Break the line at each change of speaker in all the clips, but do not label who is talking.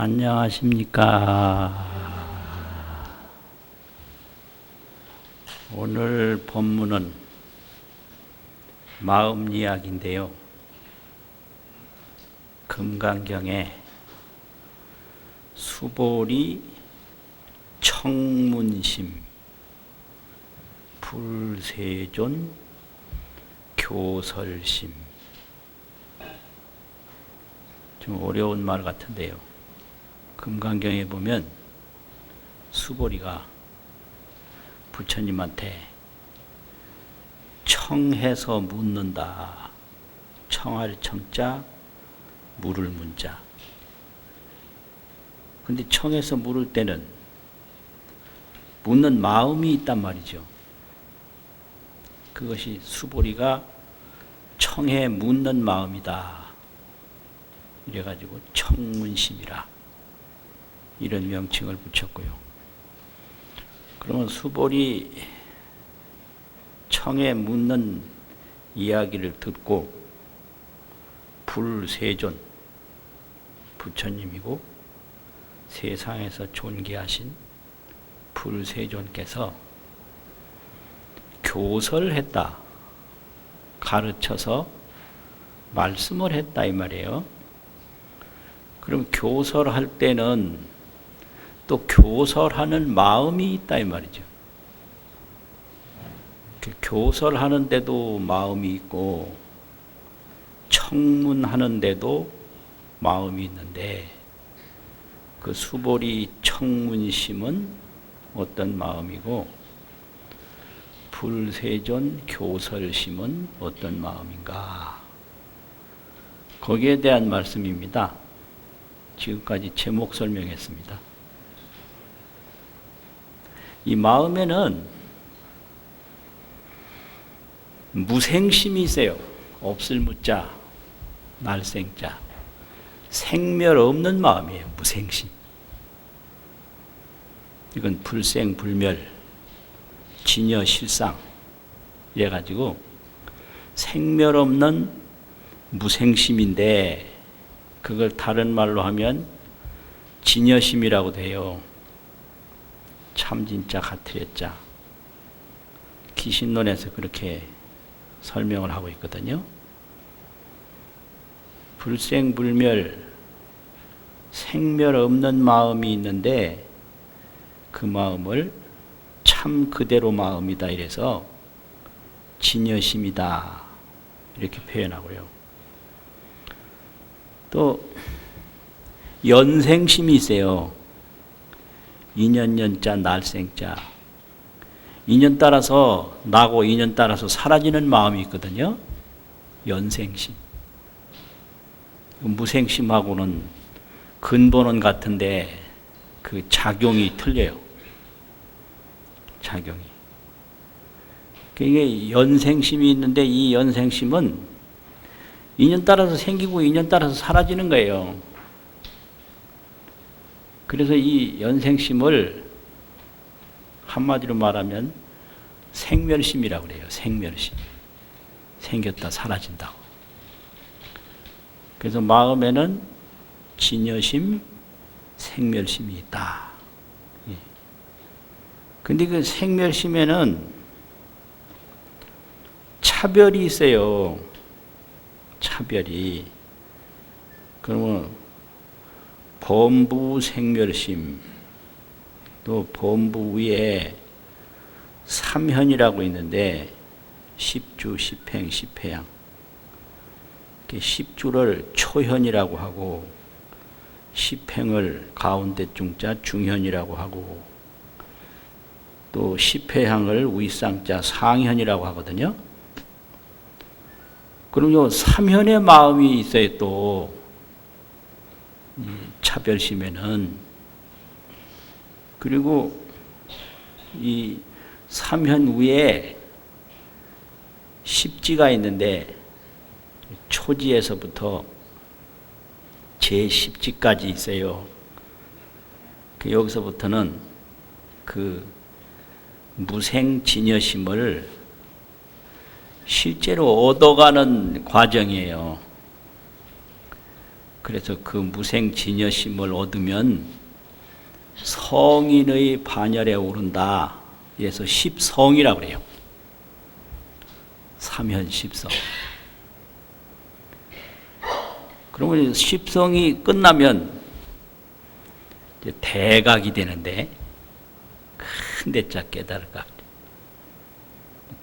안녕하십니까. 오늘 본문은 마음 이야기인데요. 금강경에 수보리 청문심 불세존 교설심, 좀 어려운 말 같은데요. 금강경에 보면 수보리가 부처님한테 청해서 묻는다. 청할 청자, 물을 문자. 근데 청해서 물을 때는 묻는 마음이 있단 말이죠. 그것이 수보리가 청해 묻는 마음이다. 이래가지고 청문심이라 이런 명칭을 붙였고요. 그러면 수보리 청해 묻는 이야기를 듣고 불세존, 부처님이고 세상에서 존귀하신 불세존께서 교설했다. 가르쳐서 말씀을 했다 이 말이에요. 그럼 교설할 때는 또 교설하는 마음이 있다 이 말이죠. 교설하는데도 마음이 있고 청문하는데도 마음이 있는데 그 수보리 청문심은 어떤 마음이고 불세존 교설심은 어떤 마음인가? 거기에 대한 말씀입니다. 지금까지 제목 설명했습니다. 이 마음에는 무생심이 있어요. 없을 무자, 날생자. 생멸 없는 마음이에요. 무생심. 이건 불생불멸, 진여실상 이래가지고 생멸 없는 무생심인데 그걸 다른 말로 하면 진여심이라고 돼요. 참진자 가트레자. 기신론에서 그렇게 설명을 하고 있거든요. 불생불멸, 생멸 없는 마음이 있는데 그 마음을 참 그대로 마음이다 이래서 진여심이다 이렇게 표현하고요. 또 연생심이 있어요. 인연연자 날생자. 인연 따라서 나고 인연 따라서 사라지는 마음이 있거든요. 연생심. 무생심하고는 근본은 같은데 그 작용이 틀려요. 작용이. 이게 연생심이 있는데 이 연생심은 인연 따라서 생기고 인연 따라서 사라지는 거예요. 그래서 이 연생심을 한마디로 말하면 생멸심이라고 그래요. 생멸심. 생겼다 사라진다고. 그래서 마음에는 진여심, 생멸심이 있다. 근데 그 생멸심에는 차별이 있어요. 차별이. 그러면 범부 생멸심, 또 범부 위에 삼현이라고 있는데 십주, 십행, 십회양. 십주를 초현이라고 하고 십행을 가운데 중자 중현이라고 하고 또 십회향을 윗상자 상현이라고 하거든요. 그럼 요 삼현의 마음이 있어요. 또 차별심에는. 그리고 이 삼현 위에 십지가 있는데 초지에서부터 제10지까지 있어요. 여기서부터는 그 무생진여심을 실제로 얻어가는 과정이에요. 그래서 그 무생진여심을 얻으면 성인의 반열에 오른다. 그래서 십성이라고 그래요. 삼현십성. 그러면 십성이 끝나면 이제 대각이 되는데, 큰 대자 깨달을 각.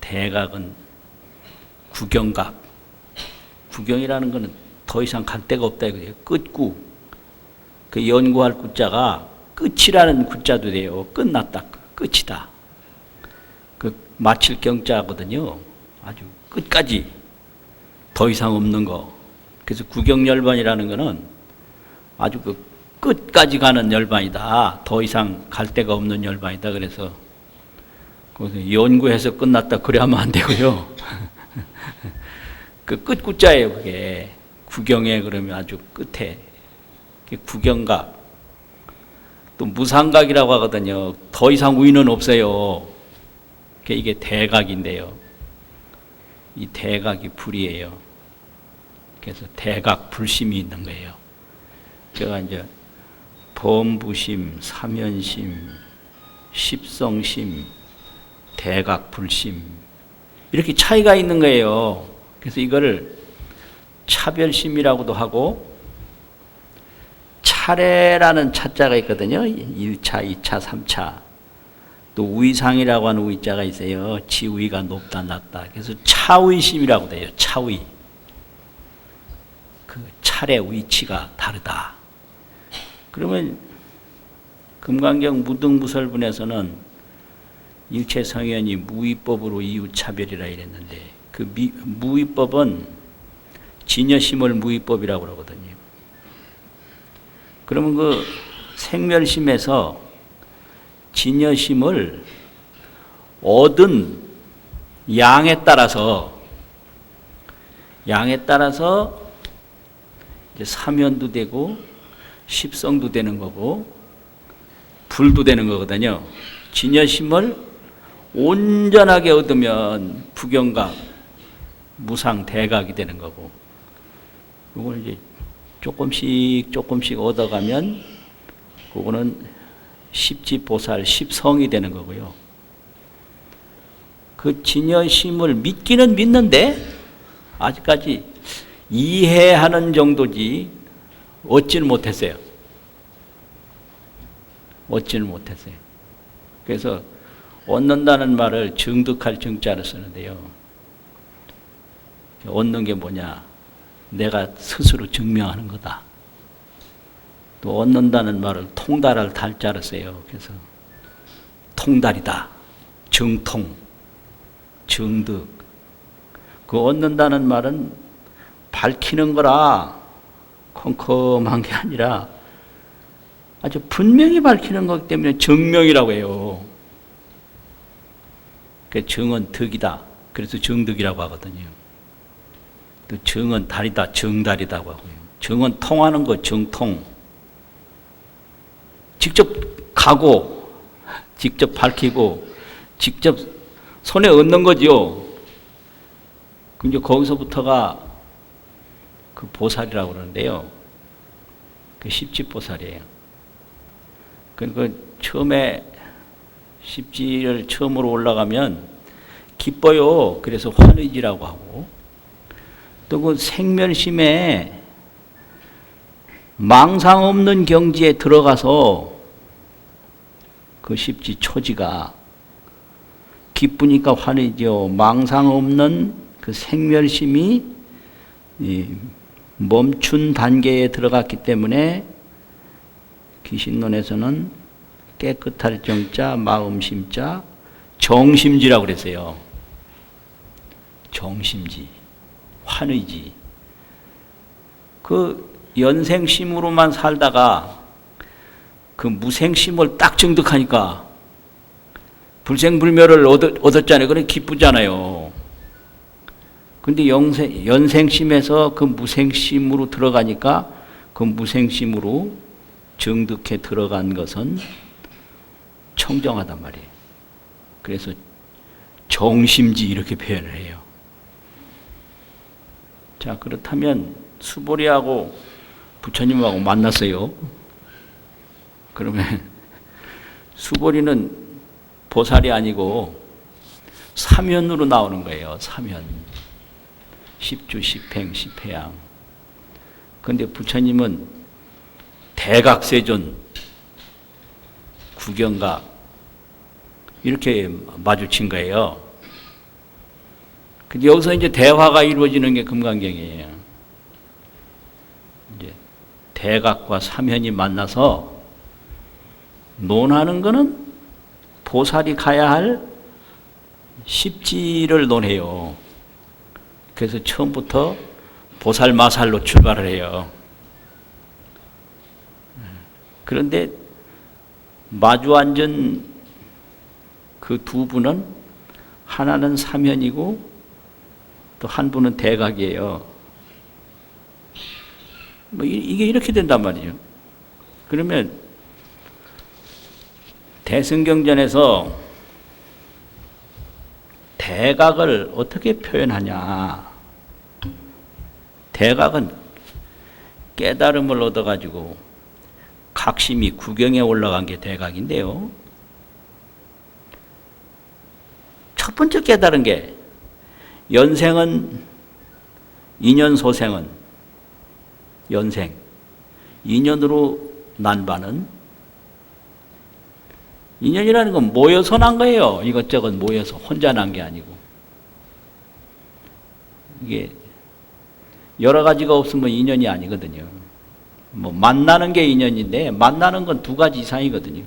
대각은 구경각. 구경이라는 것은 더 이상 갈 데가 없다 이거예요. 끝구. 그 연구할 구자가 끝이라는 구자도 돼요. 끝났다. 끝이다. 그 마칠 경자거든요. 아주 끝까지 더 이상 없는 거. 그래서 구경열반이라는 거는 아주 그 끝까지 가는 열반이다. 더 이상 갈 데가 없는 열반이다. 그래서 연구해서 끝났다. 그래 하면 안 되고요. 그 끝구자예요. 그게 구경에 그러면 아주 끝에 구경각. 또 무상각이라고 하거든요. 더 이상 위는 없어요. 이게 대각인데요. 이 대각이 불이에요. 그래서 대각 불심이 있는 거예요. 제가 이제 범부심, 삼현심, 십성심, 대각 불심 이렇게 차이가 있는 거예요. 그래서 이거를 차별심이라고도 하고 차례라는 차자가 있거든요. 1차, 2차, 3차. 또 우위상이라고 하는 우위자가 있어요. 지위가 높다, 낮다. 그래서 차위심이라고 돼요. 차위. 그 차례 위치가 다르다. 그러면 금강경 무등무설분에서는 일체성현이 무위법으로 이유차별이라 이랬는데 그 무위법은 진여심을 무위법이라고 그러거든요. 그러면 그 생멸심에서 진여심을 얻은 양에 따라서 이제 사면도 되고 십성도 되는 거고 불도 되는 거거든요. 진여심을 온전하게 얻으면 부경각, 무상 대각이 되는 거고, 이걸 이제 조금씩 얻어가면 그거는 십지보살, 십성이 되는 거고요. 그 진여심을 믿기는 믿는데 아직까지 이해하는 정도지 얻지는 못했어요. 그래서 얻는다는 말을 증득할 증자로 쓰는데요. 얻는 게 뭐냐? 내가 스스로 증명하는 거다. 또 얻는다는 말을 통달할 달자로 써요. 그래서 통달이다. 증통, 증득. 그 얻는다는 말은 밝히는 거라 컴컴한 게 아니라 아주 분명히 밝히는 거기 때문에 증명이라고 해요. 그 증은 득이다. 그래서 증득이라고 하거든요. 또 증은 달이다. 증달이라고 하고요. 증은 통하는 거, 증통. 직접 가고, 직접 밝히고, 직접 손에 얻는 거지요. 근데 거기서부터가 그 보살이라고 그러는데요. 그 십지보살이에요. 그러니까 처음에 십지를 처음으로 올라가면 기뻐요. 그래서 환의지라고 하고, 또 그 생멸심에 망상 없는 경지에 들어가서 그 십지 초지가 기쁘니까 환희죠. 망상 없는 그 생멸심이 멈춘 단계에 들어갔기 때문에 귀신론에서는 깨끗할 정자, 마음심자, 정심지라고 그랬어요. 정심지, 환의지. 그 연생심으로만 살다가 그 무생심을 딱 증득하니까 불생불멸을 얻었잖아요. 그래 기쁘잖아요. 근데 연생심에서 그 무생심으로 들어가니까 그 무생심으로 증득해 들어간 것은 청정하단 말이에요. 그래서 정심지 이렇게 표현을 해요. 자, 그렇다면 수보리하고 부처님하고 만났어요. 그러면 수보리는 보살이 아니고 사면으로 나오는 거예요. 사면. 십주, 십행, 십회양. 그런데 부처님은 대각세존, 구경각 이렇게 마주친 거예요. 근데 여기서 이제 대화가 이루어지는 게 금강경이에요. 이제 대각과 사면이 만나서 논하는 거는 보살이 가야 할 십지를 논해요. 그래서 처음부터 보살 마살로 출발을 해요. 그런데 마주 앉은 그 두 분은 하나는 사면이고 또 한 분은 대각이에요. 뭐 이게 이렇게 된단 말이에요. 그러면 대승경전에서 대각을 어떻게 표현하냐? 대각은 깨달음을 얻어가지고 각심이 구경에 올라간 게 대각인데요. 첫 번째 깨달은 게 연생은 인연소생은 연생, 인연으로 난 바는 인연이라는 건 모여서 난 거예요. 이것저것 모여서 혼자 난 게 아니고. 이게 여러 가지가 없으면 인연이 아니거든요. 뭐 만나는 게 인연인데 만나는 건 두 가지 이상이거든요.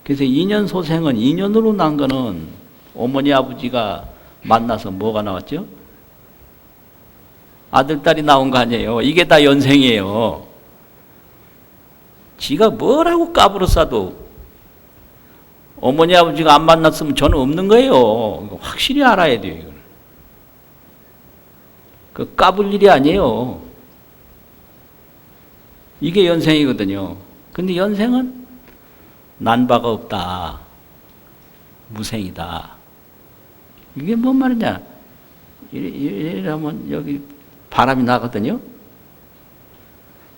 그래서 인연 소생은 인연으로 난 거는 어머니 아버지가 만나서 뭐가 나왔죠? 아들 딸이 나온 거 아니에요. 이게 다 연생이에요. 지가 뭐라고 까불어 싸도 어머니 아버지가 안 만났으면 저는 없는 거예요. 확실히 알아야 돼요. 이걸. 그 까불 일이 아니에요. 이게 연생이거든요. 근데 연생은 난 바가 없다. 무생이다. 이게 뭔 말이냐? 이러면 여기 바람이 나거든요.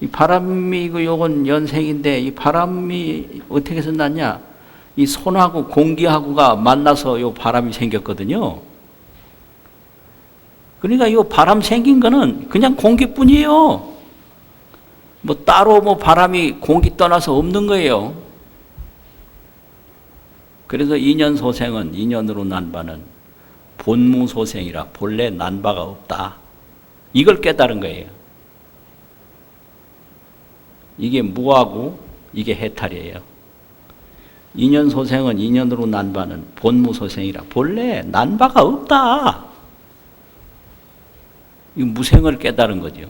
이 바람이고 요건 연생인데 이 바람이 어떻게 해서 났냐? 이 손하고 공기하고가 만나서 요 바람이 생겼거든요. 그러니까 요 바람 생긴 거는 그냥 공기뿐이에요. 뭐 따로 뭐 바람이 공기 떠나서 없는 거예요. 그래서 인연소생은 인연으로 난 바는 본무소생이라 본래 난 바가 없다. 이걸 깨달은 거예요. 이게 무하고 이게 해탈이에요. 인연소생은 인연으로 난 바는 본무소생이라 본래 난 바가 없다. 이 무생을 깨달은 거죠.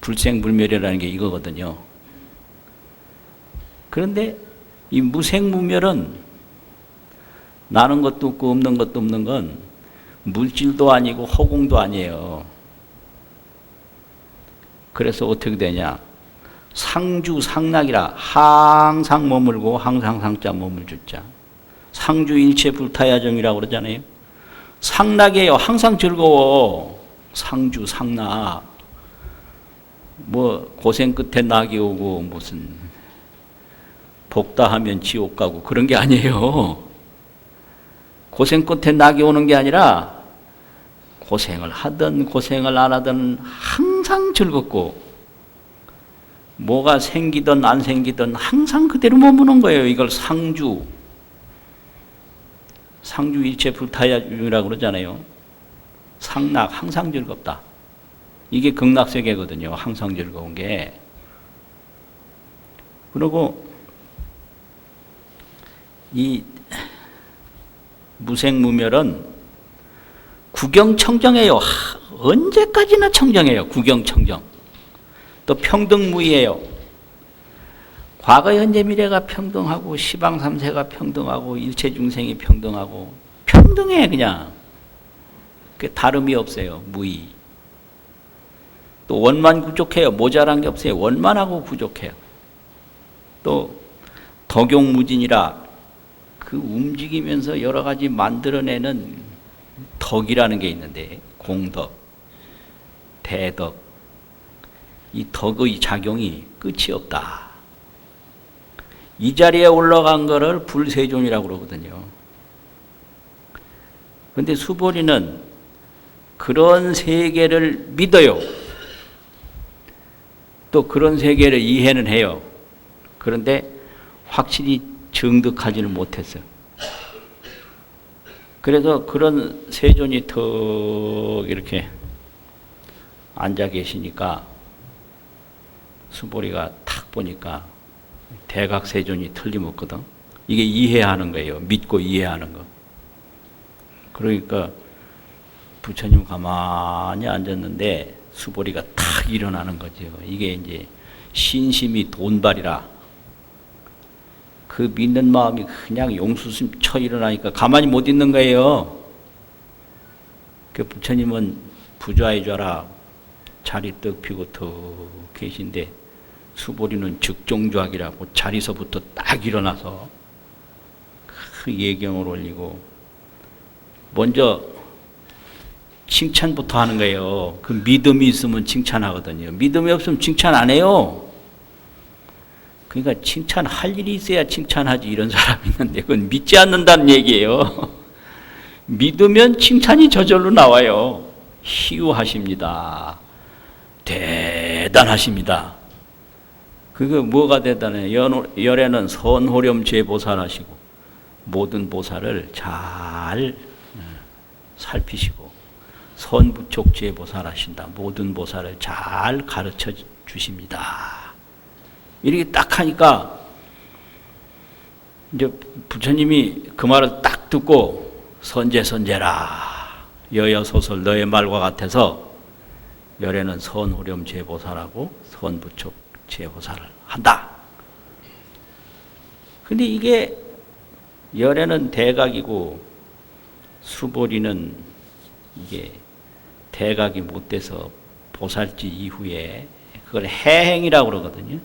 불생불멸이라는 게 이거거든요. 그런데 이 무생무멸은 나는 것도 없고 없는 것도 없는 건 물질도 아니고 허공도 아니에요. 그래서 어떻게 되냐? 상주 상락이라 항상 머물고 항상 상자 머물 주자. 상주 일체 불타야정이라고 그러잖아요. 상락이에요. 항상 즐거워. 상주 상락. 뭐 고생 끝에 낙이 오고 무슨 복다하면 지옥 가고 그런 게 아니에요. 고생 끝에 낙이 오는 게 아니라 고생을 하든 고생을 안 하든 항상 즐겁고 뭐가 생기든 안 생기든 항상 그대로 머무는 거예요. 이걸 상주 일체 불타야이라고 그러잖아요. 상락 항상 즐겁다. 이게 극락세계거든요. 항상 즐거운 게. 그리고 이 무생무멸은 구경청정해요. 언제까지나 청정해요. 구경청정. 또 평등무의예요. 과거, 현재, 미래가 평등하고 시방삼세가 평등하고 일체중생이 평등하고 평등해 그냥. 그 다름이 없어요. 무의. 또 원만 부족해요. 모자란 게 없어요. 원만하고 부족해요. 또 덕용무진이라 그 움직이면서 여러 가지 만들어내는 덕이라는 게 있는데 공덕, 대덕, 이 덕의 작용이 끝이 없다. 이 자리에 올라간 거를 불세존이라고 그러거든요. 그런데 수보리는 그런 세계를 믿어요. 또 그런 세계를 이해는 해요. 그런데 확실히 정득하지는 못했어요. 그래서 그런 세존이 턱 이렇게 앉아 계시니까 수보리가 탁 보니까 대각세존이 틀림없거든. 이게 이해하는 거예요. 믿고 이해하는 거. 그러니까 부처님 가만히 앉았는데 수보리가 탁 일어나는 거죠. 이게 이제 신심이 돈발이라 그 믿는 마음이 그냥 용수심 쳐 일어나니까 가만히 못 있는 거예요. 그 부처님은 부좌해 줘라 자리 떡 피고 턱 계신데 수보리는 즉종좌기라고 자리서부터 딱 일어나서 그 예경을 올리고 먼저 칭찬부터 하는 거예요. 그 믿음이 있으면 칭찬하거든요. 믿음이 없으면 칭찬 안 해요. 그러니까 칭찬할 일이 있어야 칭찬하지 이런 사람이 있는데 그건 믿지 않는다는 얘기예요. 믿으면 칭찬이 저절로 나와요. 희우하십니다. 대단하십니다. 그게 뭐가 대단해요? 열에는 선호렴 제보살하시고 모든 보살을 잘 살피시고 선부촉 제보살하신다. 모든 보살을 잘 가르쳐 주십니다. 이렇게 딱 하니까 이제 부처님이 그 말을 딱 듣고 선제라 여여소설 너의 말과 같아서 열에는 선호렴 제보살하고 선부촉 제보살을 한다. 근데 이게 열에는 대각이고 수보리는 이게 대각이 못 돼서 보살지 이후에 그걸 해행이라고 그러거든요.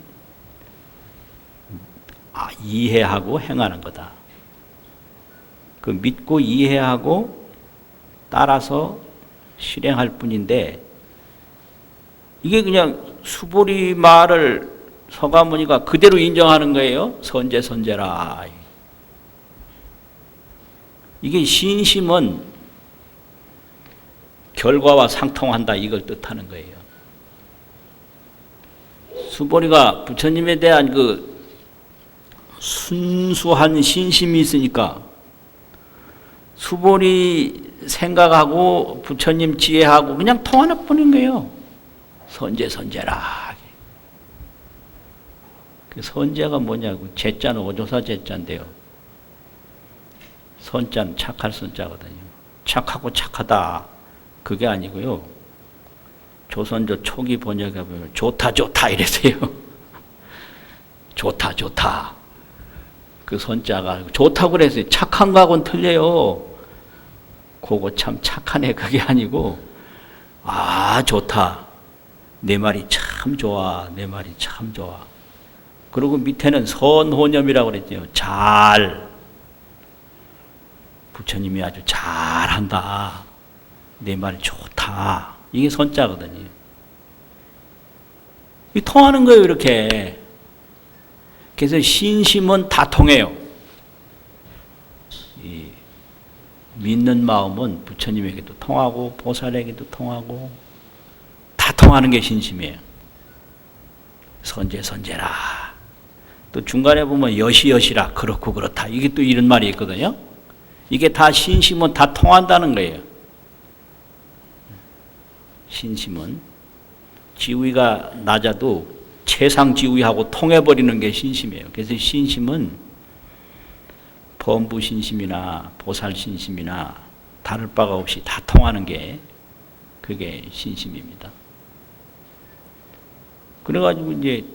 이해하고 행하는 거다. 그 믿고 이해하고 따라서 실행할 뿐인데 이게 그냥 수보리 말을 서가모니가 그대로 인정하는 거예요. 선제라. 이게 신심은 결과와 상통한다 이걸 뜻하는 거예요. 수보리가 부처님에 대한 그 순수한 신심이 있으니까 수보리 생각하고 부처님 지혜하고 그냥 통하는 뿐인 거예요. 선제라. 그 선제가 뭐냐고 제자는 어조사 제자인데요. 선자는 착할 선자거든요. 착하고 착하다 그게 아니고요. 조선조 초기 번역에 보면 좋다 이랬어요. 좋다. 그 선자가 좋다고 그랬어요. 착한 거하고는 틀려요. 그거 참 착하네 그게 아니고 좋다. 내 말이 참 좋아. 내 말이 참 좋아. 그리고 밑에는 선호념이라고 그랬죠. 부처님이 아주 잘한다. 내 말 좋다. 이게 선자거든요. 이 통하는 거예요, 이렇게. 그래서 신심은 다 통해요. 이 믿는 마음은 부처님에게도 통하고 보살에게도 통하고 다 통하는 게 신심이에요. 선제라. 또 중간에 보면 여시라 그렇고 그렇다. 이게 또 이런 말이 있거든요. 이게 다 신심은 다 통한다는 거예요. 신심은 지위가 낮아도 최상 지위하고 통해버리는 게 신심이에요. 그래서 신심은 범부신심이나 보살신심이나 다를 바가 없이 다 통하는 게 그게 신심입니다. 그래가지고 이제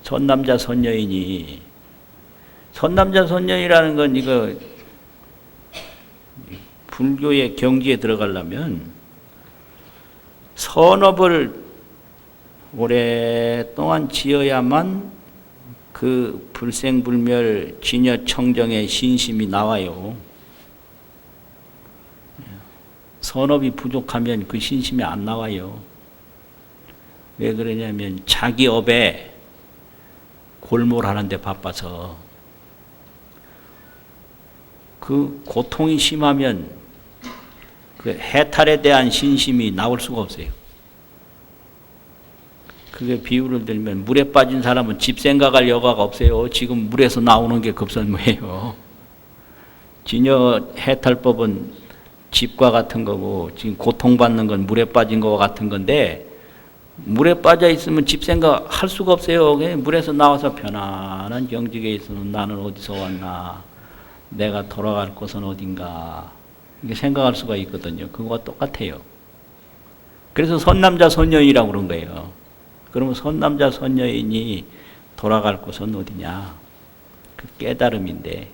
선남자 선여인이라는 건 이거 불교의 경지에 들어가려면 선업을 오랫동안 지어야만 그 불생불멸 진여청정의 신심이 나와요. 선업이 부족하면 그 신심이 안 나와요. 왜 그러냐면 자기 업에 골몰하는데 바빠서 그 고통이 심하면 그 해탈에 대한 신심이 나올 수가 없어요. 그게 비유를 들면 물에 빠진 사람은 집 생각할 여가가 없어요. 지금 물에서 나오는 게 급선무예요. 진여 해탈법은 집과 같은 거고 지금 고통받는 건 물에 빠진 거와 같은 건데 물에 빠져 있으면 집 생각 할 수가 없어요. 물에서 나와서 편안한 경직에 있으면 나는 어디서 왔나, 내가 돌아갈 곳은 어딘가 이게 생각할 수가 있거든요. 그거와 똑같아요. 그래서 선남자 선여인이라고 그런 거예요. 그러면 선남자 선여인이 돌아갈 곳은 어디냐? 그 깨달음인데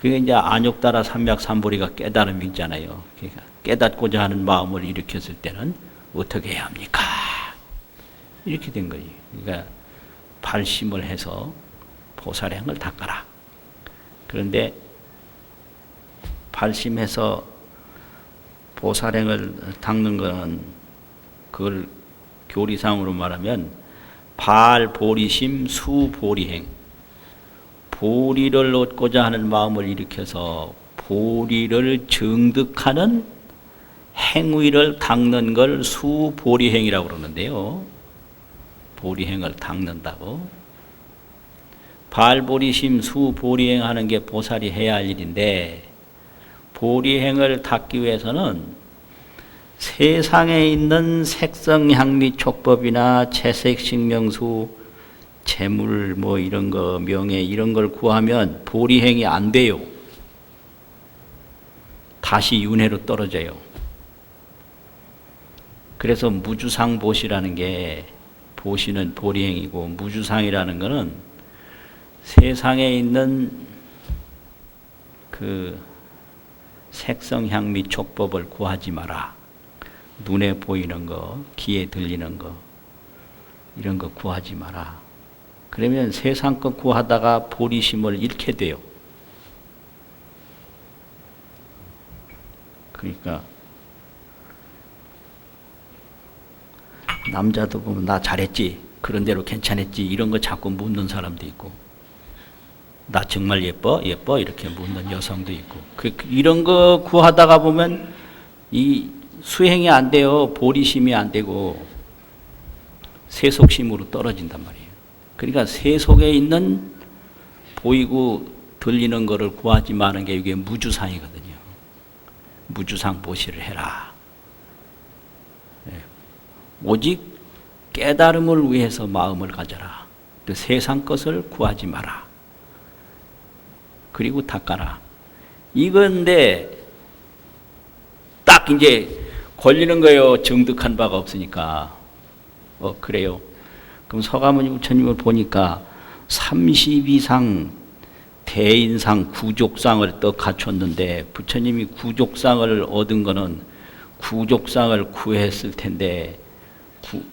그게 이제 안욕따라 삼맥삼보리가 깨달음이잖아요. 그러니까 깨닫고자 하는 마음을 일으켰을 때는 어떻게 해야 합니까? 이렇게 된 거예요. 그러니까 발심을 해서 보살행을 닦아라. 그런데 발심해서 보살행을 닦는 것은 그걸 교리상으로 말하면 발보리심 수보리행, 보리를 얻고자 하는 마음을 일으켜서 보리를 정득하는 행위를 닦는 걸 수보리행이라고 그러는데요. 보리행을 닦는다고. 발보리심 수보리행 하는 게 보살이 해야 할 일인데 보리행을 닦기 위해서는 세상에 있는 색성향미 촉법이나 채색식명수 재물 뭐 이런 거 명예 이런 걸 구하면 보리행이 안 돼요. 다시 윤회로 떨어져요. 그래서 무주상보시라는 게 보시는 보리행이고 무주상이라는 거는 세상에 있는 그 색성향미 촉법을 구하지 마라. 눈에 보이는 거, 귀에 들리는 거 이런 거 구하지 마라. 그러면 세상 것 구하다가 보리심을 잃게 돼요. 그러니까 남자도 보면 나 잘했지, 그런 대로 괜찮았지 이런 거 자꾸 묻는 사람도 있고 나 정말 예뻐? 예뻐? 이렇게 묻는 여성도 있고 이런 거 구하다가 보면 이 수행이 안 돼요. 보리심이 안 되고 세속심으로 떨어진단 말이에요. 그러니까 세속에 있는 보이고 들리는 거를 구하지 마는 게 이게 무주상이거든요. 무주상 보시를 해라. 오직 깨달음을 위해서 마음을 가져라. 또 세상 것을 구하지 마라. 그리고 닦아라. 이건데 딱 이제 걸리는 거예요. 정득한 바가 없으니까. 그래요. 그럼 서가모니 부처님을 보니까 30 이상 대인상, 구족상을 또 갖췄는데 부처님이 구족상을 얻은 거는 구족상을 구했을 텐데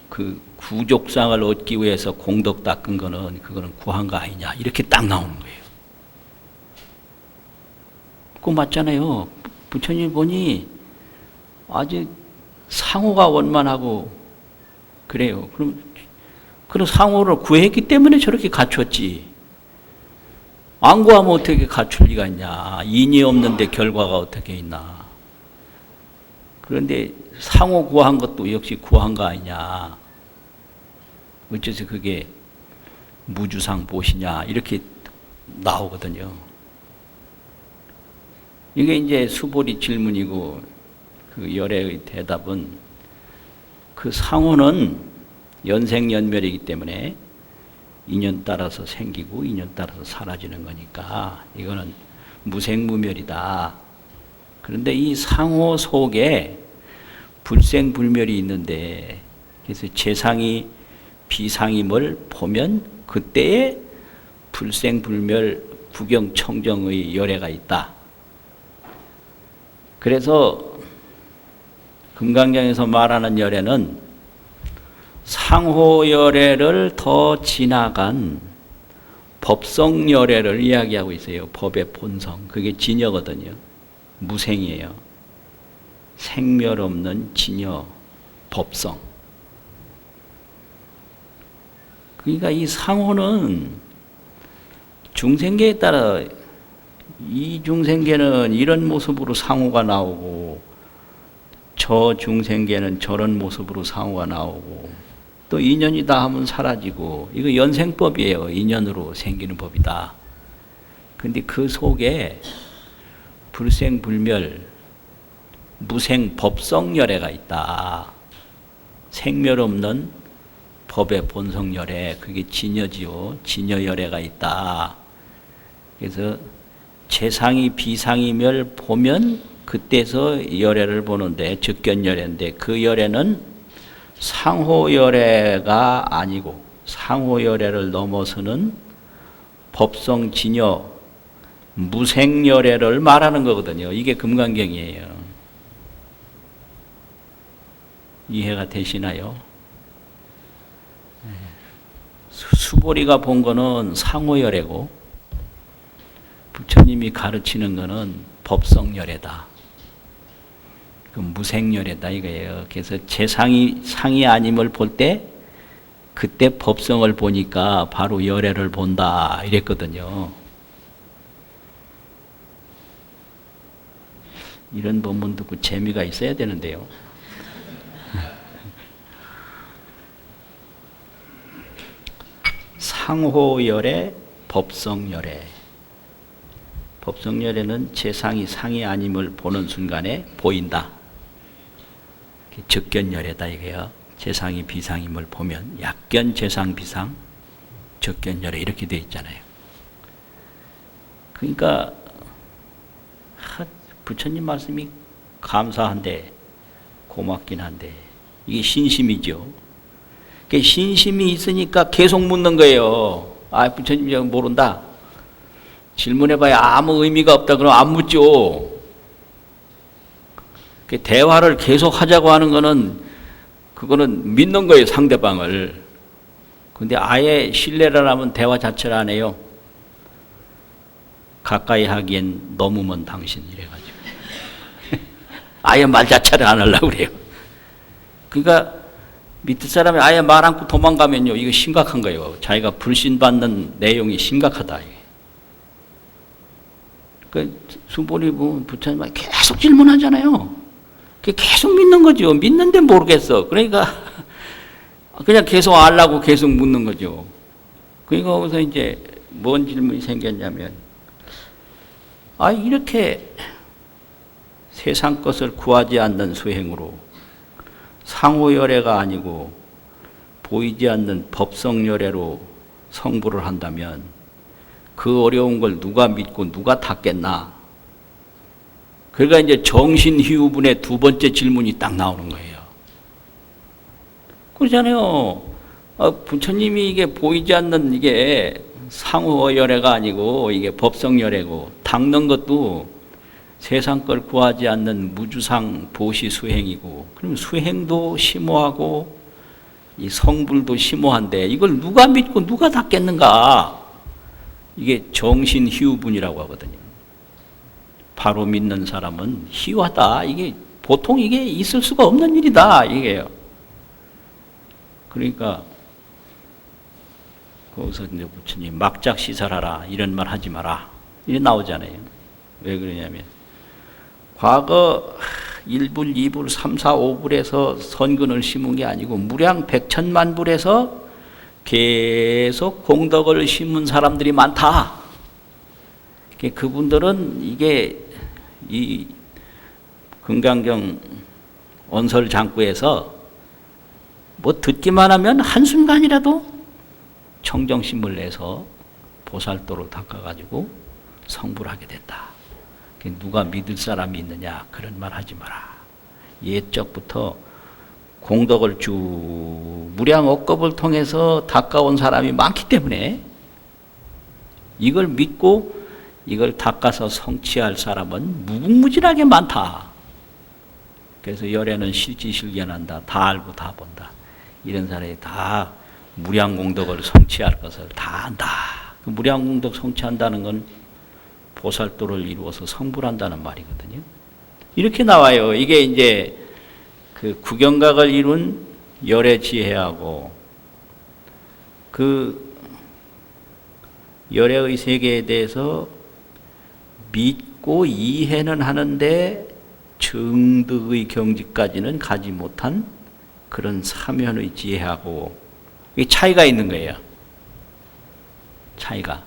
그 구족상을 얻기 위해서 공덕 닦은 거는 그거는 구한 거 아니냐 이렇게 딱 나오는 거예요. 그거 맞잖아요. 부처님 보니 아직 상호가 원만하고 그래요. 그럼 상호를 구했기 때문에 저렇게 갖췄지. 안 구하면 어떻게 갖출 리가 있냐. 인이 없는데 결과가 어떻게 있나. 그런데 상호 구한 것도 역시 구한 거 아니냐. 어째서 그게 무주상 보시냐 이렇게 나오거든요. 이게 이제 수보리 질문이고 그 열애의 대답은 그 상호는 연생연멸이기 때문에 인연 따라서 생기고 인연 따라서 사라지는 거니까 이거는 무생무멸이다. 그런데 이 상호 속에 불생불멸이 있는데 그래서 재상이 비상임을 보면 그때에 불생불멸 구경청정의 열애가 있다. 그래서 금강경에서 말하는 열애는 상호열애를 더 지나간 법성열애를 이야기하고 있어요. 법의 본성. 그게 진여거든요. 무생이에요. 생멸 없는 진여, 법성. 그러니까 이 상호는 중생계에 따라 이 중생계는 이런 모습으로 상호가 나오고 저 중생계는 저런 모습으로 상호가 나오고 또 인연이다 하면 사라지고 이거 연생법이에요. 인연으로 생기는 법이다. 근데 그 속에 불생불멸 무생 법성열애가 있다. 생멸 없는 법의 본성열애, 그게 진여지요. 진여열애가 있다. 그래서 재상이 비상이멸 보면 그때서 열애를 보는데 즉견열애인데 그 열애는 상호열애가 아니고 상호열애를 넘어서는 법성 진여 무생열애를 말하는 거거든요. 이게 금강경이에요. 이해가 되시나요? 수보리가 본 거는 상호열애고 부처님이 가르치는 거는 법성열애다. 그 무생열애다 이거예요. 그래서 재상이 상이 아님을 볼 때 그때 법성을 보니까 바로 열애를 본다 이랬거든요. 이런 본문 듣고 재미가 있어야 되는데요. 상호열애, 법성열애. 법성열애는 재상이 상이 아님을 보는 순간에 보인다. 적견열애다 이거예요. 재상이 비상임을 보면 약견, 재상, 비상, 적견열애 이렇게 되어 있잖아요. 그러니까 부처님 말씀이 감사한데 고맙긴 한데 이게 신심이죠. 신심이 있으니까 계속 묻는 거예요. 아, 부처님 제가 모른다. 질문해봐야 아무 의미가 없다. 그럼 안 묻죠. 대화를 계속 하자고 하는 거는 그거는 믿는 거예요. 상대방을. 근데 아예 신뢰를 하면 대화 자체를 안 해요. 가까이 하기엔 너무 먼 당신 이래가지고 아예 말 자체를 안 하려고 그래요. 그러니까 밑에 사람이 아예 말 않고 도망가면요, 이거 심각한 거예요. 자기가 불신받는 내용이 심각하다. 그 수보리 보면 부처님이 계속 질문하잖아요. 계속 믿는 거죠. 믿는데 모르겠어. 그러니까 그냥 계속 알라고 계속 묻는 거죠. 그러니까 거기서 이제 뭔 질문이 생겼냐면, 아, 이렇게 세상 것을 구하지 않는 수행으로 상호열애가 아니고 보이지 않는 법성열애로 성불을 한다면 그 어려운 걸 누가 믿고 누가 닦겠나? 그러니까 이제 정신희우분의 두 번째 질문이 딱 나오는 거예요. 그러잖아요. 부처님이 이게 보이지 않는 이게 상호열애가 아니고 이게 법성열애고 닦는 것도 세상 걸 구하지 않는 무주상 보시 수행이고, 그럼 수행도 심오하고 이 성불도 심오한데 이걸 누가 믿고 누가 닦겠는가? 이게 정신희우분이라고 하거든요. 바로 믿는 사람은 희화다. 이게 보통 이게 있을 수가 없는 일이다. 이게요. 그러니까 거기서 이제 부처님 막작시설하라 이런 말 하지 마라 이래 나오잖아요. 왜 그러냐면 과거 1불, 2불, 3, 4, 5불에서 선근을 심은 게 아니고 무량 백천만 불에서 계속 공덕을 심은 사람들이 많다. 그분들은 이게 이 금강경 언설장구에서 뭐 듣기만 하면 한순간이라도 청정심을 내서 보살도로 닦아가지고 성불하게 된다. 누가 믿을 사람이 있느냐 그런 말 하지 마라. 옛적부터 공덕을 쭉 무량 억겁을 통해서 닦아온 사람이 많기 때문에 이걸 믿고 이걸 닦아서 성취할 사람은 무궁무진하게 많다. 그래서 열애는 실지실견한다. 다 알고 다 본다. 이런 사람이 다 무량공덕을 성취할 것을 다 안다. 그 무량공덕 성취한다는 건 보살도를 이루어서 성불한다는 말이거든요. 이렇게 나와요. 이게 이제 그 구경각을 이룬 열애 지혜하고 그 열애의 세계에 대해서 믿고 이해는 하는데 정득의 경지까지는 가지 못한 그런 사면의 지혜하고 차이가 있는 거예요. 차이가.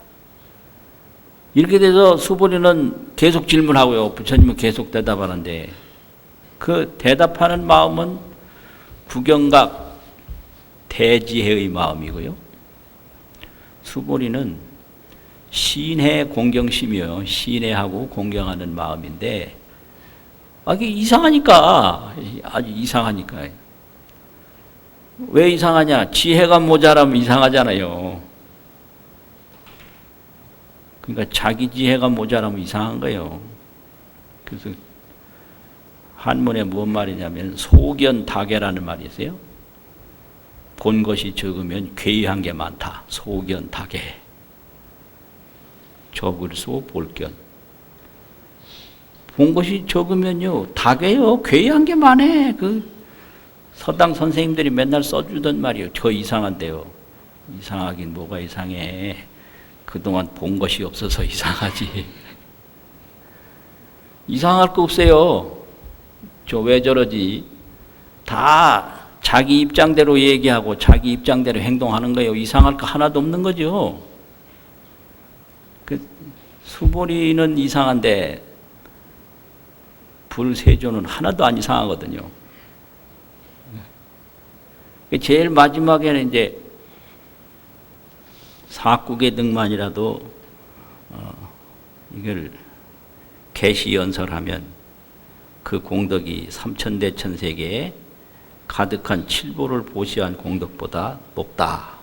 이렇게 돼서 수보리는 계속 질문하고요. 부처님은 계속 대답하는데 그 대답하는 마음은 구경각 대지혜의 마음이고요. 수보리는 신해 공경심이요. 신해하고 공경하는 마음인데 이게 이상하니까 아주 이상하니까. 왜 이상하냐? 지혜가 모자라면 이상하잖아요. 그러니까 자기 지혜가 모자라면 이상한 거예요. 그래서 한문에 무슨 말이냐면 소견다계라는 말이 있어요. 본 것이 적으면 괴이한 게 많다. 소견다계. 적을소 볼견. 본 것이 적으면요 다계요. 괴이한 게 많아. 그 서당 선생님들이 맨날 써주던 말이에요. 저 이상한데요. 이상하긴 뭐가 이상해. 그동안 본 것이 없어서 이상하지. 이상할 거 없어요. 저 왜 저러지? 다 자기 입장대로 얘기하고 자기 입장대로 행동하는 거예요. 이상할 거 하나도 없는 거죠. 그 수보리는 이상한데 불세조는 하나도 안 이상하거든요. 제일 마지막에는 이제 사국의 등만이라도 이걸 개시연설하면 그 공덕이 삼천대천세계에 가득한 칠보를 보시한 공덕보다 높다.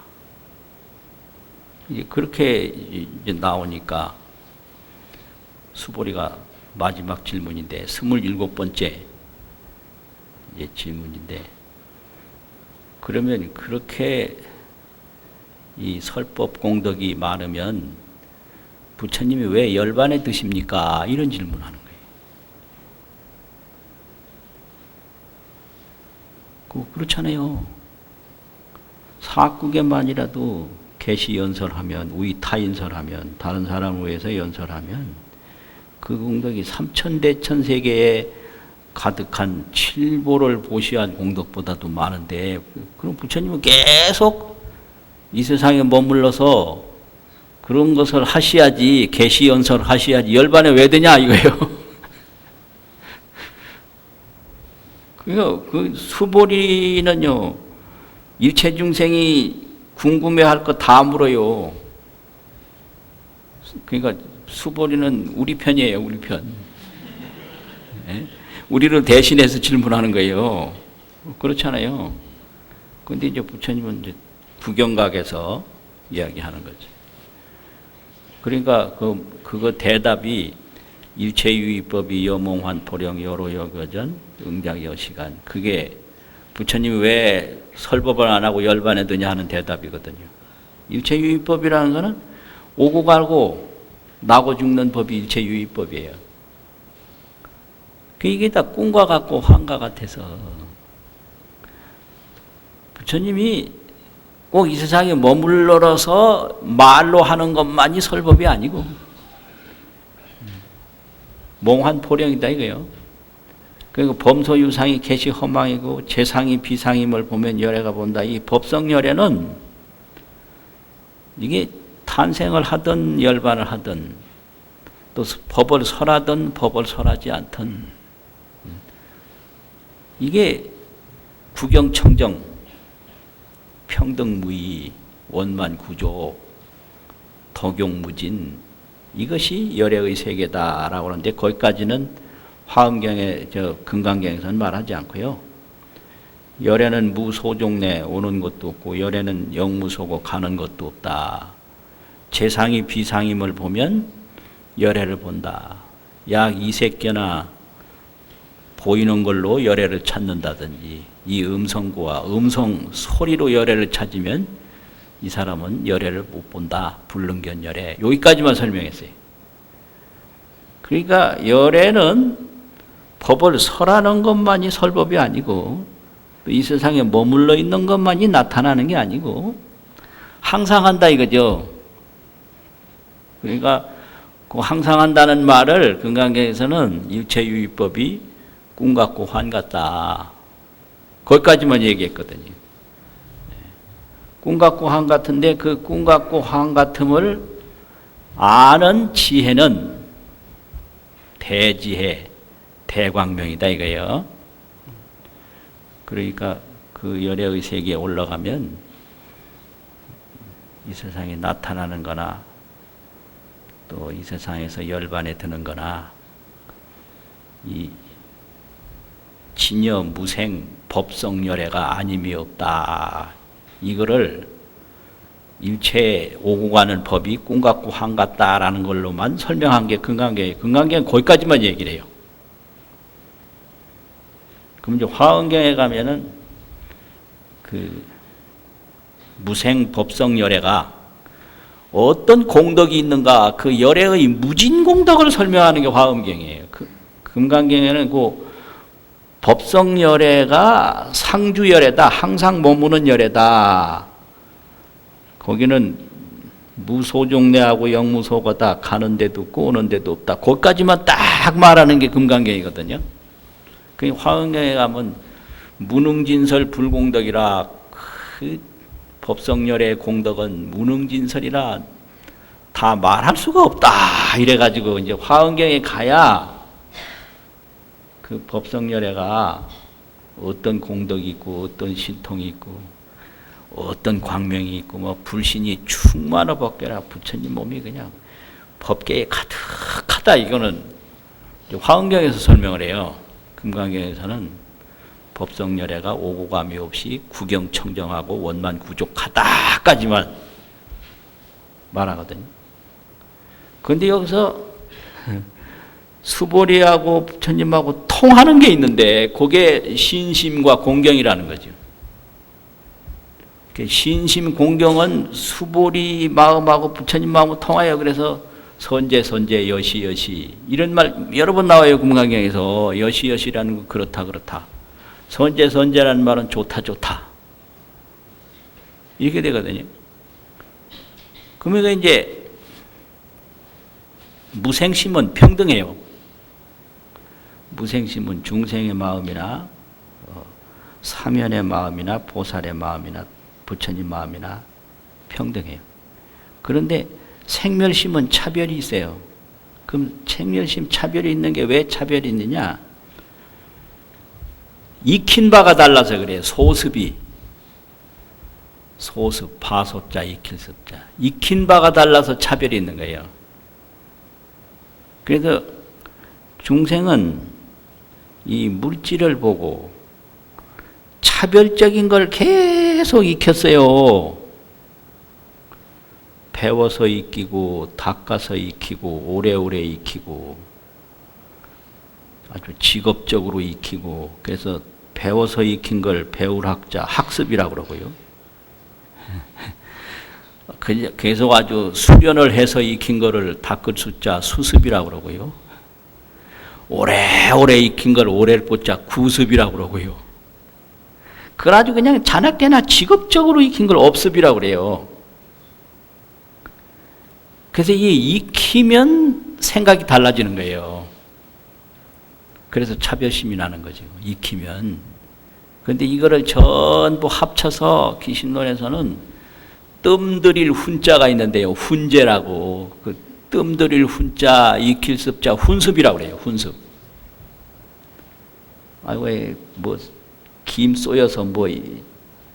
그렇게 이제 나오니까 수보리가 마지막 질문인데 27번째 이제 질문인데 그러면 그렇게 이 설법 공덕이 많으면 부처님이 왜 열반에 드십니까? 이런 질문하는 거예요. 그렇잖아요. 사국에만이라도 개시 연설하면 우이타인설하면 다른 사람을 위해서 연설하면 그 공덕이 삼천대천세계에 가득한 칠보를 보시한 공덕보다도 많은데 그럼 부처님은 계속 이 세상에 머물러서 그런 것을 하셔야지 계시 연설을 하셔야지 열반에 왜 되냐 이거예요. 그러니까 그 수보리는요 일체 중생이 궁금해할 거 다 물어요. 그러니까 수보리는 우리 편이에요. 우리 편. 네? 우리를 대신해서 질문하는 거예요. 그렇잖아요. 그런데 이제 부처님은 이제 구경각에서 이야기하는 거죠. 그러니까 그거 대답이 일체유의법이 여몽환 포령 여로여거전 응작여시간 그게 부처님이 왜 설법을 안 하고 열반에 드냐 하는 대답이거든요. 일체유의법이라는 거는 오고 가고 나고 죽는 법이 일체유의법이에요. 이게 다 꿈과 같고 환과 같아서 부처님이 꼭 이 세상에 머물러서 말로 하는 것만이 설법이 아니고 몽환포령이다 이거예요. 그리고 범소유상이 개시 허망이고 재상이 비상임을 보면 열애가 본다. 이 법성열애는 이게 탄생을 하든 열반을 하든 또 법을 설하든 법을 설하지 않든 이게 구경청정 평등무의 원만구조 덕용무진 이것이 열애의 세계다라고 하는데 거기까지는 화엄경에 금강경에서는 말하지 않고요. 열애는 무소종내 오는 것도 없고 열애는 영무소고 가는 것도 없다. 재상이 비상임을 보면 열애를 본다. 약 2세께나 보이는 걸로 열애를 찾는다든지 이 음성고와 음성 소리로 열애를 찾으면 이 사람은 열애를 못 본다. 불능견 열애. 여기까지만 설명했어요. 그러니까 열애는 법을 설하는 것만이 설법이 아니고 이 세상에 머물러 있는 것만이 나타나는 게 아니고 항상 한다 이거죠. 그러니까 그 항상 한다는 말을 금강경에서는 일체유의법이 꿈 같고 환 같다. 거기까지만 얘기했거든요. 꿈 같고 환 같은데 그 꿈 같고 환 같음을 아는 지혜는 대지혜, 대광명이다 이거예요. 그러니까 그 열애의 세계에 올라가면 이 세상에 나타나는 거나 또 이 세상에서 열반에 드는 거나 이 진여 무생 법성 열애가 아님이 없다. 이거를 일체 오고 가는 법이 꿈 같고 환 같다라는 걸로만 설명한 게 금강경이에요. 금강경은 거기까지만 얘기를 해요. 그럼 이제 화엄경에 가면은 그 무생 법성 열애가 어떤 공덕이 있는가 그 열애의 무진 공덕을 설명하는 게 화엄경이에요. 금강경에는 그 법성 열애가 상주 열애다. 항상 머무는 열애다. 거기는 무소종내하고 영무소거다. 가는 데도 없고 오는 데도 없다. 거기까지만 딱 말하는 게 금강경이거든요. 그 화엄경에 가면 무능진설 불공덕이라 그 법성열의 공덕은 무능진설이라 다 말할 수가 없다. 이래가지고 이제 화엄경에 가야 그 법성열애가 어떤 공덕이 있고 어떤 신통이 있고 어떤 광명이 있고 뭐 불신이 충만하 법계라 부처님 몸이 그냥 법계에 가득하다. 이거는 화엄경에서 설명을 해요. 금강경에서는 법성열애가 오고감이 없이 구경청정하고 원만구족하다까지만 말하거든요. 그런데 여기서 수보리하고 부처님하고 통하는 게 있는데 그게 신심과 공경이라는 거죠. 신심 공경은 수보리 마음하고 부처님 마음하고 통하여. 그래서 선제 선제 여시 여시 이런 말 여러 번 나와요. 금강경에서 여시 여시라는 거 그렇다 그렇다. 선제 선제라는 말은 좋다 좋다 이렇게 되거든요. 그러면 이제 무생심은 평등해요. 무생심은 중생의 마음이나 사면의 마음이나 보살의 마음이나 부처님 마음이나 평등해요. 그런데 생멸심은 차별이 있어요. 그럼 생멸심 차별이 있는 게 왜 차별이 있느냐? 익힌 바가 달라서 그래요. 소습이. 소습, 파소자, 익힐습자. 익힌 바가 달라서 차별이 있는 거예요. 그래서 중생은 이 물질을 보고 차별적인 걸 계속 익혔어요. 배워서 익히고 닦아서 익히고 오래오래 익히고 아주 직업적으로 익히고. 그래서 배워서 익힌 걸 배울 학자, 학습이라고 그러고요. 계속 아주 수련을 해서 익힌 거를 닦을 숫자, 수습이라고 그러고요. 오래오래 익힌 걸 오래를 뽑자, 구습이라고 그러고요. 그걸 아주 그냥 자나깨나 직업적으로 익힌 걸 업습이라고 그래요. 그래서 이게 익히면 생각이 달라지는 거예요. 그래서 차별심이 나는 거죠. 익히면. 그런데 이거를 전부 합쳐서 기신론에서는 뜸들일 훈자가 있는데요. 훈제라고. 그 뜸들일 훈자, 익힐 습자, 훈습이라고 그래요. 훈습. 아이고, 뭐, 김 쏘여서 뭐,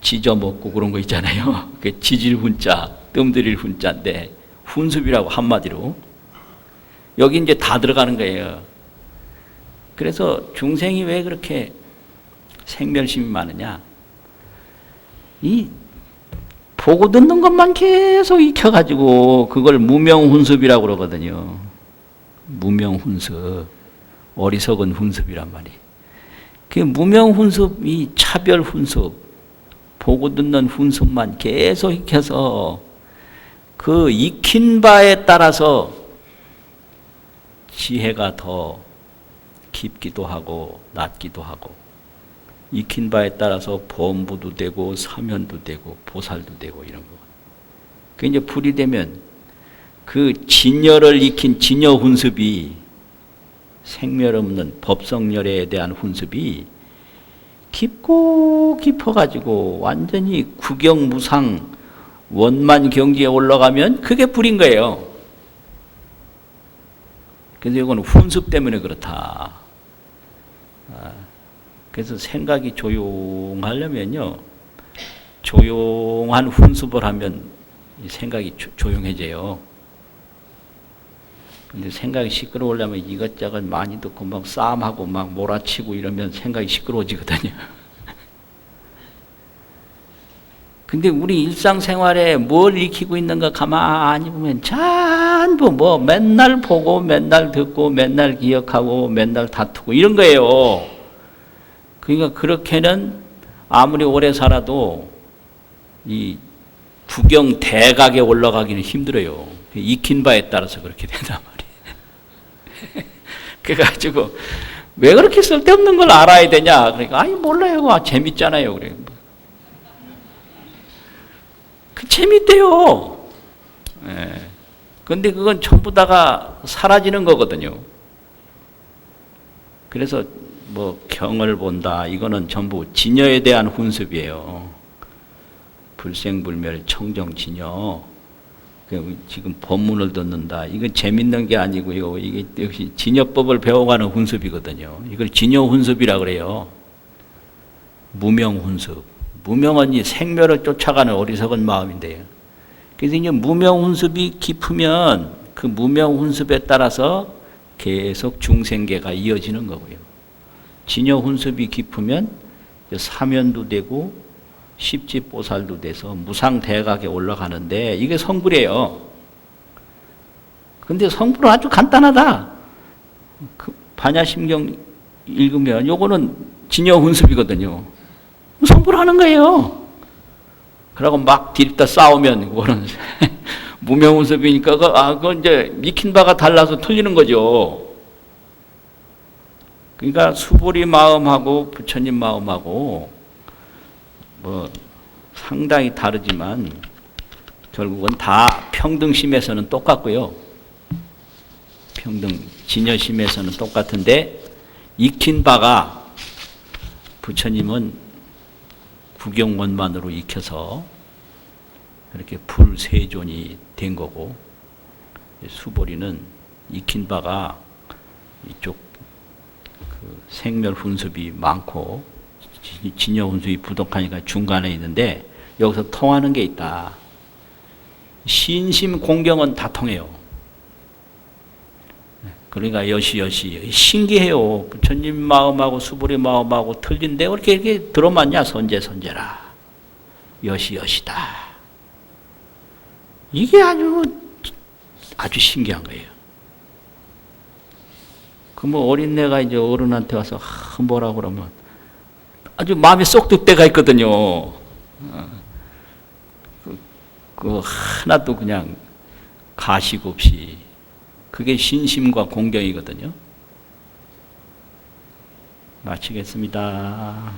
지져 먹고 그런 거 있잖아요. 그 지질 훈자, 뜸들일 훈자인데, 훈습이라고 한마디로. 여기 이제 다 들어가는 거예요. 그래서 중생이 왜 그렇게 생멸심이 많으냐? 이 보고 듣는 것만 계속 익혀가지고 그걸 무명훈습이라고 그러거든요. 무명훈습, 어리석은 훈습이란 말이에요. 그 무명훈습이 차별훈습, 보고 듣는 훈습만 계속 익혀서 그 익힌 바에 따라서 지혜가 더 깊기도 하고 낮기도 하고, 익힌 바에 따라서 범부도 되고 사면도 되고 보살도 되고 이런 거. 그 이제 불이 되면 그 진열을 익힌 진여 훈습이 생멸 없는 법성열에 대한 훈습이 깊고 깊어가지고 완전히 구경무상 원만 경지에 올라가면 그게 불인 거예요. 그래서 이건 훈습 때문에 그렇다. 그래서 생각이 조용하려면요, 조용한 훈습을 하면 생각이 조용해져요. 근데 생각이 시끄러우려면 이것저것 많이 듣고 막 싸움하고 막 몰아치고 이러면 생각이 시끄러워지거든요. 근데 우리 일상생활에 뭘 익히고 있는가 가만히 보면 전부 뭐 맨날 보고 맨날 듣고 맨날 기억하고 맨날 다투고 이런 거예요. 그러니까 그렇게는 아무리 오래 살아도 이 구경 대각에 올라가기는 힘들어요. 익힌 바에 따라서 그렇게 된단 말이에요. 그래가지고 왜 그렇게 쓸데없는 걸 알아야 되냐? 그러니까 아니 몰라요. 재밌잖아요. 그래. 그 재밌대요. 예. 근데 그건 전부 다가 사라지는 거거든요. 그래서 뭐 경을 본다. 이거는 전부 진여에 대한 훈습이에요. 불생불멸 청정진여. 지금 법문을 듣는다. 이건 재밌는 게 아니고요. 이게 역시 진여법을 배워가는 훈습이거든요. 이걸 진여훈습이라 그래요. 무명훈습. 무명은 이 생멸을 쫓아가는 어리석은 마음인데요. 그래서 이제 무명훈습이 깊으면 그 무명훈습에 따라서 계속 중생계가 이어지는 거고요. 진여훈습이 깊으면 사면도 되고 십지보살도 돼서 무상대각에 올라가는데 이게 성불이에요. 근데 성불은 아주 간단하다. 그 반야심경 읽으면 요거는 진여훈습이거든요. 성불하는 거예요. 그러고 막 디립다 싸우면 그거는 무명훈습이니까 그건 이제 익힌 바가 달라서 틀리는 거죠. 그러니까 수보리 마음하고 부처님 마음하고 뭐 상당히 다르지만 결국은 다 평등심에서는 똑같고요. 진여심에서는 똑같은데 익힌 바가 부처님은 구경원만으로 익혀서 이렇게 불세존이 된 거고, 수보리는 익힌 바가 이쪽 그 생멸 훈습이 많고 진여 훈습이 부족하니까 중간에 있는데 여기서 통하는 게 있다. 신심 공경은 다 통해요. 그러니까 여시 신기해요. 부처님 마음하고 수보리 마음하고 틀린데 어떻게 이렇게 들어맞냐? 선제라. 여시다. 이게 아주 신기한 거예요. 그 뭐 어린애가 이제 어른한테 와서 뭐라고 그러면 아주 마음에 쏙 들 때가 있거든요. 그 하나도 그냥 가식 없이. 그게 신심과 공경이거든요. 마치겠습니다.